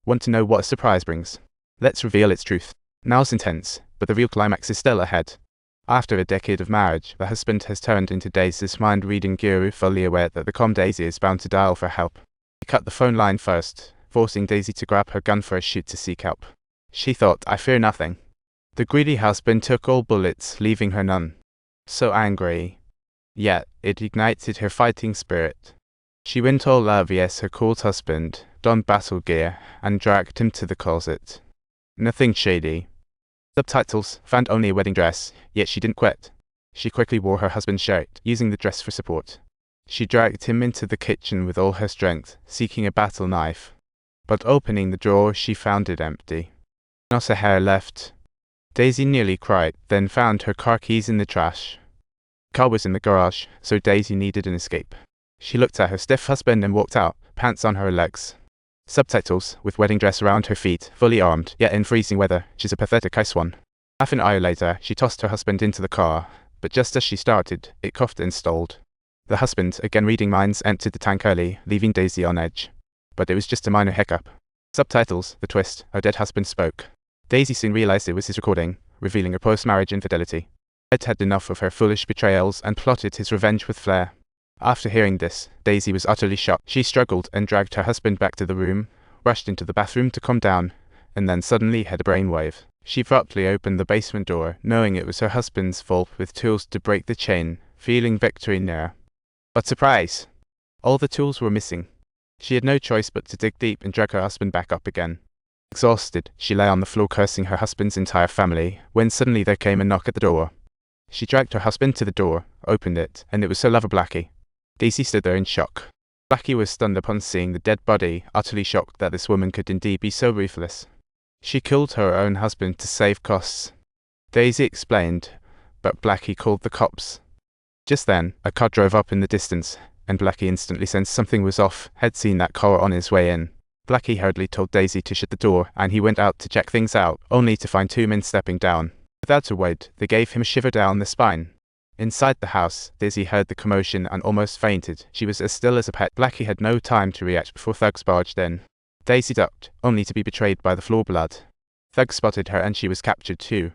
Want to know what a surprise brings? Let's reveal its truth. Now's intense, but the real climax is still ahead. After a decade of marriage, the husband has turned into Daisy's mind-reading guru, fully aware that the calm Daisy is bound to dial for help. He cut the phone line first, forcing Daisy to grab her gun for a shoot to seek help. She thought, "I fear nothing." The greedy husband took all bullets, leaving her none. So angry. Yet, it ignited her fighting spirit. She went all lovey as her cold husband, donned battle gear, and dragged him to the closet. Nothing shady. Subtitles: found only a wedding dress, yet she didn't quit. She quickly wore her husband's shirt, using the dress for support. She dragged him into the kitchen with all her strength, seeking a battle knife. But opening the drawer, she found it empty. Not a hair left. Daisy nearly cried, then found her car keys in the trash. The car was in the garage, so Daisy needed an escape. She looked at her stiff husband and walked out, pants on her legs. Subtitles: with wedding dress around her feet, fully armed, yet in freezing weather, she's a pathetic ice one. Half an hour later, she tossed her husband into the car, but just as she started, it coughed and stalled. The husband, again reading minds, entered the tank early, leaving Daisy on edge. But it was just a minor hiccup. Subtitles: the twist: her dead husband spoke. Daisy soon realized it was his recording, revealing her post-marriage infidelity. Ed had enough of her foolish betrayals and plotted his revenge with flair. After hearing this, Daisy was utterly shocked. She struggled and dragged her husband back to the room, rushed into the bathroom to calm down, and then suddenly had a brainwave. She abruptly opened the basement door, knowing it was her husband's fault, with tools to break the chain, feeling victory near. But surprise! All the tools were missing. She had no choice but to dig deep and drag her husband back up again. Exhausted, she lay on the floor cursing her husband's entire family, when suddenly there came a knock at the door. She dragged her husband to the door, opened it, and it was her lover Blackie. Daisy stood there in shock. Blackie was stunned upon seeing the dead body, utterly shocked that this woman could indeed be so ruthless. She killed her own husband to save costs. Daisy explained, but Blackie called the cops. Just then, a car drove up in the distance, and Blackie instantly sensed something was off, had seen that car on his way in. Blackie hurriedly told Daisy to shut the door, and he went out to check things out, only to find two men stepping down. Without a word, they gave him a shiver down the spine. Inside the house, Daisy heard the commotion and almost fainted. She was as still as a pet. Blackie had no time to react before thugs barged in. Daisy ducked, only to be betrayed by the floor blood. Thugs spotted her and she was captured too.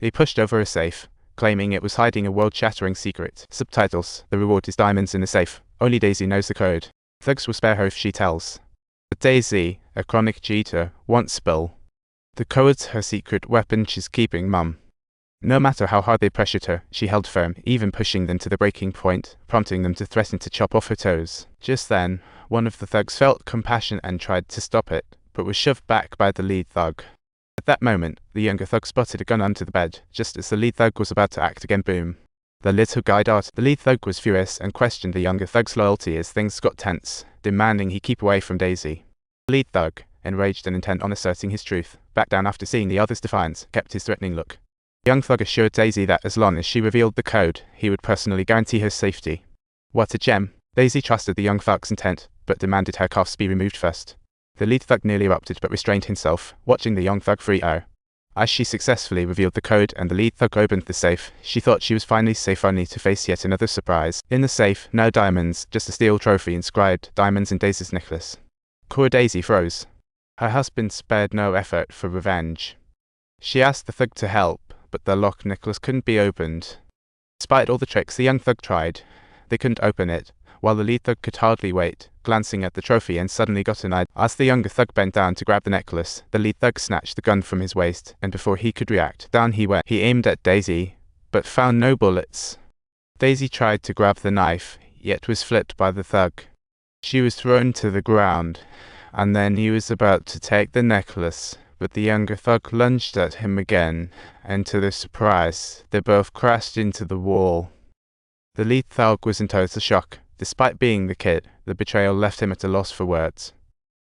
They pushed over a safe, claiming it was hiding a world-shattering secret. Subtitles: the reward is diamonds in the safe. Only Daisy knows the code. Thugs will spare her if she tells. But Daisy, a chronic cheater, won't spill. The code's her secret weapon she's keeping mum. No matter how hard they pressured her, she held firm, even pushing them to the breaking point, prompting them to threaten to chop off her toes. Just then, one of the thugs felt compassion and tried to stop it, but was shoved back by the lead thug. At that moment, the younger thug spotted a gun under the bed. Just as the lead thug was about to act again, boom. The little guy darted. The lead thug was furious and questioned the younger thug's loyalty as things got tense, demanding he keep away from Daisy. The lead thug, enraged and intent on asserting his truth, backed down after seeing the other's defiance, kept his threatening look. The young thug assured Daisy that as long as she revealed the code, he would personally guarantee her safety. What a gem! Daisy trusted the young thug's intent, but demanded her cuffs be removed first. The lead thug nearly erupted but restrained himself, watching the young thug free her. As she successfully revealed the code and the lead thug opened the safe, she thought she was finally safe, only to face yet another surprise. In the safe, no diamonds, just a steel trophy inscribed "Diamonds in Daisy's necklace." Poor Daisy froze. Her husband spared no effort for revenge. She asked the thug to help, but the locked necklace couldn't be opened. Despite all the tricks the young thug tried, they couldn't open it, while the lead thug could hardly wait, glancing at the trophy and suddenly got an idea. As the younger thug bent down to grab the necklace, the lead thug snatched the gun from his waist, and before he could react, down he went. He aimed at Daisy, but found no bullets. Daisy tried to grab the knife, yet was flipped by the thug. She was thrown to the ground, and then he was about to take the necklace, but the younger thug lunged at him again, and to their surprise, they both crashed into the wall. The lead thug was in total shock. Despite being the kid, the betrayal left him at a loss for words.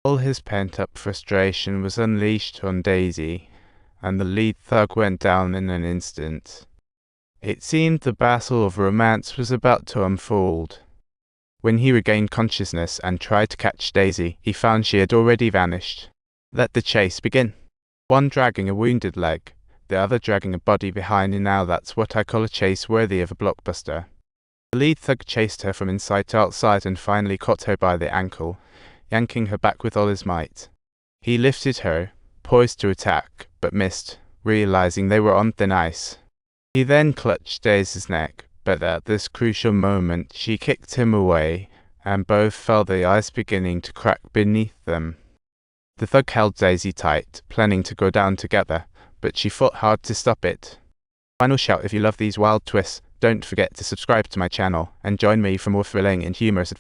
All his pent-up frustration was unleashed on Daisy, and the lead thug went down in an instant. It seemed the battle of romance was about to unfold. When he regained consciousness and tried to catch Daisy, he found she had already vanished. Let the chase begin. One dragging a wounded leg, the other dragging a body behind, and now that's what I call a chase worthy of a blockbuster. The lead thug chased her from inside to outside and finally caught her by the ankle, yanking her back with all his might. He lifted her, poised to attack, but missed, realizing they were on thin ice. He then clutched Daisy's neck, but at this crucial moment she kicked him away, and both felt the ice beginning to crack beneath them. The thug held Daisy tight, planning to go down together, but she fought hard to stop it. Final shout: if you love these wild twists, don't forget to subscribe to my channel, and join me for more thrilling and humorous adventures.